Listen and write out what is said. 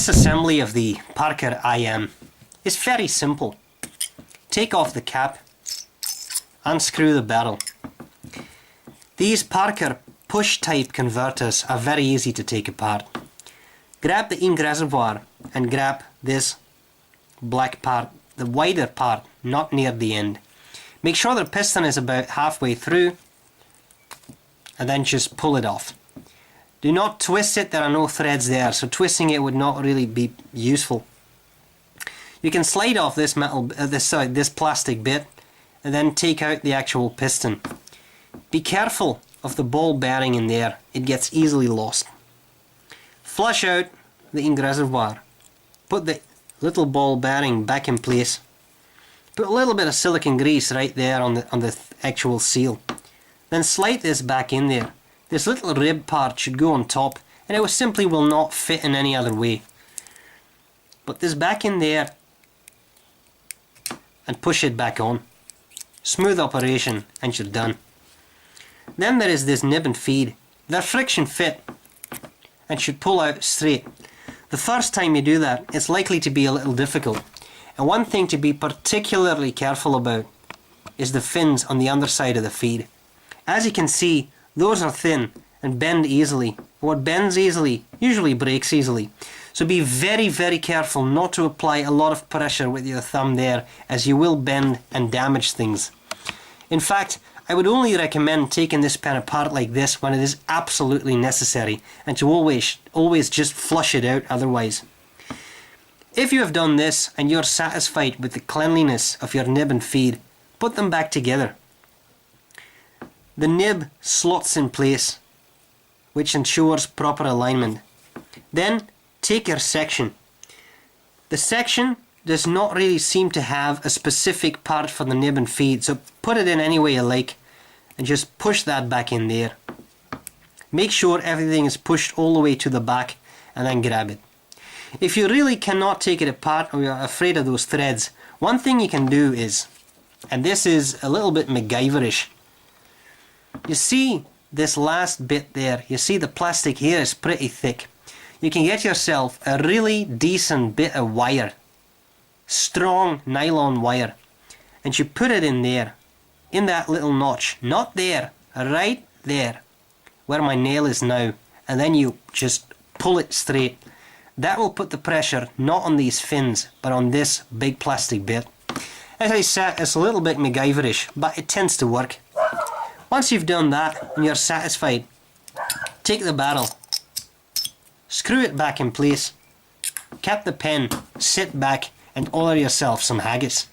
disassembly of the Parker IM is very simple. Take off the cap, unscrew the barrel. These Parker push type converters are very easy to take apart. Grab the ink reservoir and grab this black part, the wider part, not near the end. Make sure the piston is about halfway through and then just pull it off. Do not twist it, there are no threads there, so twisting it would not really be useful. You can slide off this this plastic bit and then take out the actual piston. Be careful of the ball bearing in there, it gets easily lost. Flush out the ink reservoir. Put the little ball bearing back in place. Put a little bit of silicone grease right there on the actual seal. Then slide this back in there. This little rib part should go on top and it simply will not fit in any other way. Put this back in there and push it back on. Smooth operation and you're done. Then there is this nib and feed. They're friction fit and should pull out straight. The first time you do that, it's likely to be a little difficult. And one thing to be particularly careful about is the fins on the underside of the feed. As you can see, those are thin and bend easily. What bends easily usually breaks easily. So be very, very careful not to apply a lot of pressure with your thumb there, as you will bend and damage things. In fact, I would only recommend taking this pen apart like this when it is absolutely necessary, and to always just flush it out otherwise. If you have done this and you're satisfied with the cleanliness of your nib and feed, put them back together. The nib slots in place, which ensures proper alignment. Then take your section. The section does not really seem to have a specific part for the nib and feed, so put it in any way you like and just push that back in there. Make sure everything is pushed all the way to the back and then grab it. If you really cannot take it apart or you're afraid of those threads, one thing you can do is, and this is a little bit MacGyverish, you see this last bit there, you see the plastic here is pretty thick. You can get yourself a really decent bit of wire, strong nylon wire, and you put it in there, in that little notch, not there, right there, where my nail is now, and then you just pull it straight. That will put the pressure not on these fins, but on this big plastic bit. As I said, it's a little bit MacGyverish, but it tends to work. Once you've done that and you're satisfied, take the barrel, screw it back in place, cap the pen, sit back and order yourself some haggis.